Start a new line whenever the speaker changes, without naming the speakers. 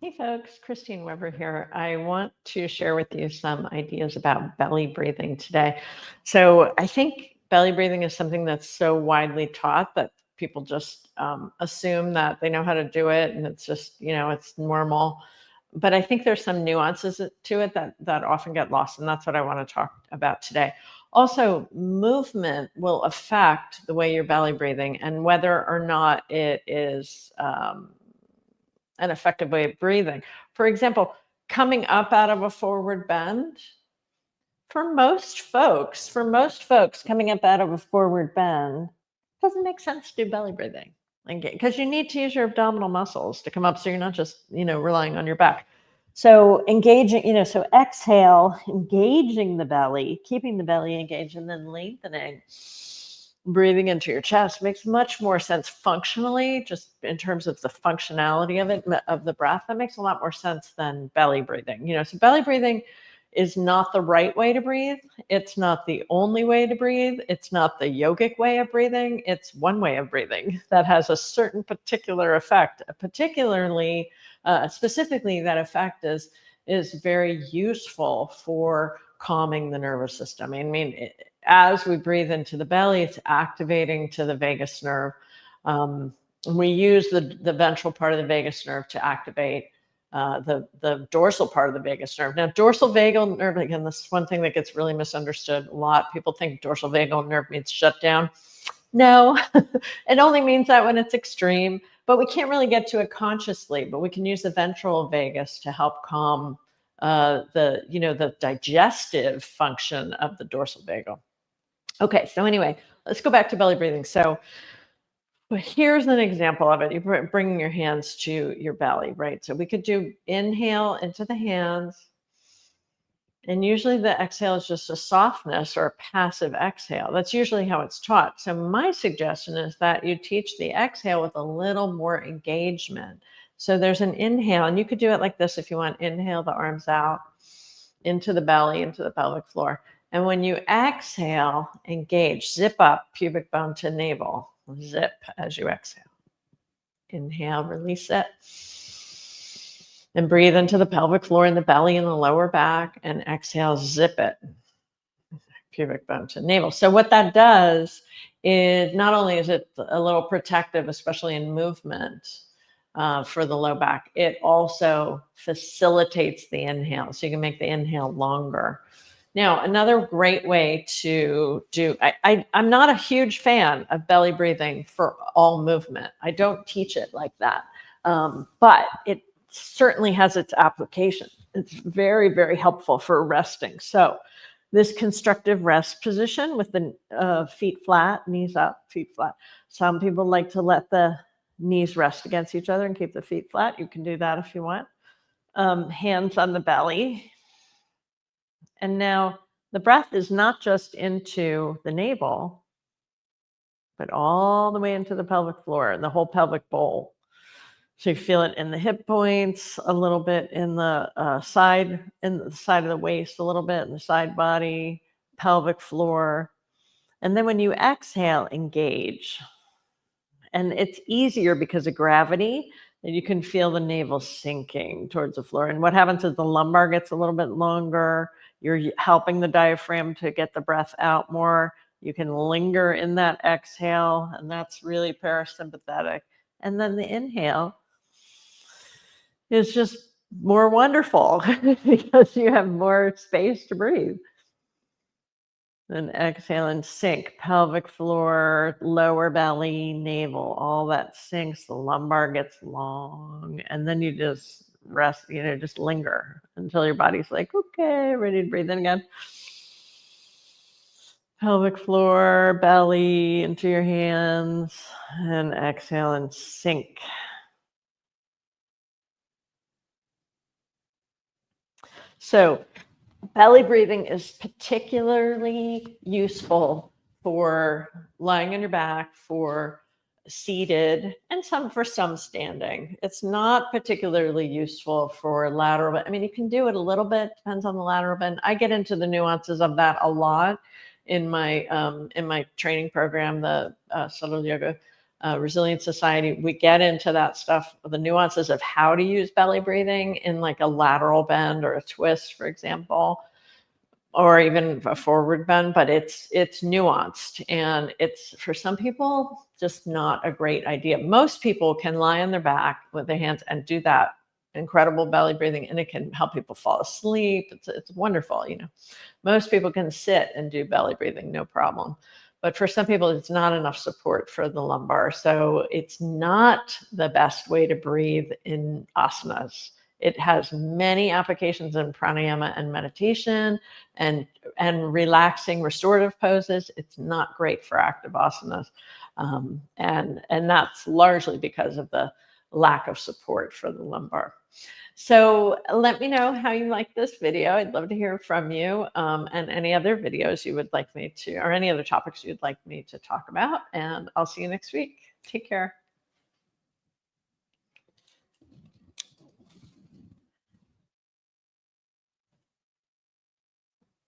Hey folks, Christine Weber here. I want to share with you some ideas about belly breathing today. So, I think belly breathing is something that's so widely taught that people just assume that they know how to do it and it's just, it's normal. But I think there's some nuances to it that often get lost, and that's what I want to talk about today. Also, movement will affect the way you're belly breathing and whether or not it is an effective way of breathing. For example, coming up out of a forward bend, for most folks, coming up out of a forward bend doesn't make sense to do belly breathing. Because you need to use your abdominal muscles to come up, so you're not just relying on your back. So engaging, so exhale, engaging the belly, keeping the belly engaged, and then lengthening, breathing into your chest makes much more sense functionally, just in terms of the functionality of it, of the breath. That makes a lot more sense than belly breathing. So belly breathing is not the right way to breathe. It's not the only way to breathe. It's not the yogic way of breathing. It's one way of breathing that has a certain particular effect. Particularly, specifically, that effect is very useful for calming the nervous system. I mean, as we breathe into the belly, it's activating to the vagus nerve. We use the ventral part of the vagus nerve to activate the dorsal part of the vagus nerve. Now, dorsal vagal nerve, again, this is one thing that gets really misunderstood a lot. People think dorsal vagal nerve means shut down. No, it only means that when it's extreme, but we can't really get to it consciously, but we can use the ventral vagus to help calm the digestive function of the dorsal vagal. Okay, so anyway, let's go back to belly breathing. So here's an example of it. You're bringing your hands to your belly, right? So we could do inhale into the hands. And usually the exhale is just a softness or a passive exhale. That's usually how it's taught. So my suggestion is that you teach the exhale with a little more engagement. So there's an inhale, and you could do it like this if you want. Inhale the arms out into the belly, into the pelvic floor. And when you exhale, engage, zip up pubic bone to navel. Zip as you exhale. Inhale, release it. And breathe into the pelvic floor and the belly and the lower back, and exhale, zip it. Pubic bone to navel. So what that does is not only is it a little protective, especially in movement for the low back, it also facilitates the inhale. So you can make the inhale longer. Now, another great way to do, I'm not a huge fan of belly breathing for all movement. I don't teach it like that. But it certainly has its application. It's very, very helpful for resting. So this constructive rest position with the feet flat, knees up, feet flat. Some people like to let the knees rest against each other and keep the feet flat. You can do that if you want. Hands on the belly. And now the breath is not just into the navel, but all the way into the pelvic floor and the whole pelvic bowl. So you feel it in the hip points, a little bit in the side of the waist, a little bit in the side body, pelvic floor. And then when you exhale, engage. And it's easier because of gravity, and you can feel the navel sinking towards the floor. And what happens is the lumbar gets a little bit longer. You're helping the diaphragm to get the breath out more. You can linger in that exhale, and that's really parasympathetic. And then the inhale is just more wonderful because you have more space to breathe. Then exhale and sink, pelvic floor, lower belly, navel, all that sinks. The lumbar gets long, and then you just rest, just linger until your body's like, okay, ready to breathe in again. Pelvic floor, belly into your hands, and exhale and sink. So belly breathing is particularly useful for lying on your back, for seated, and for some standing. It's not particularly useful for lateral bend. I mean, you can do it a little bit, depends on the lateral bend. I get into the nuances of that a lot in my training program, the subtle yoga Resilient Society, we get into that stuff, the nuances of how to use belly breathing in like a lateral bend or a twist, for example, or even a forward bend, but it's nuanced, and it's, for some people, just not a great idea. Most people can lie on their back with their hands and do that incredible belly breathing, and it can help people fall asleep. It's wonderful, you know. Most people can sit and do belly breathing, no problem. But for some people, it's not enough support for the lumbar. So it's not the best way to breathe in asanas. It has many applications in pranayama and meditation and relaxing restorative poses. It's not great for active asanas. And that's largely because of the lack of support for the lumbar. So let me know how you like this video. I'd love to hear from you, and any other videos you would like me to, or any other topics you'd like me to talk about. And I'll see you next week. Take care.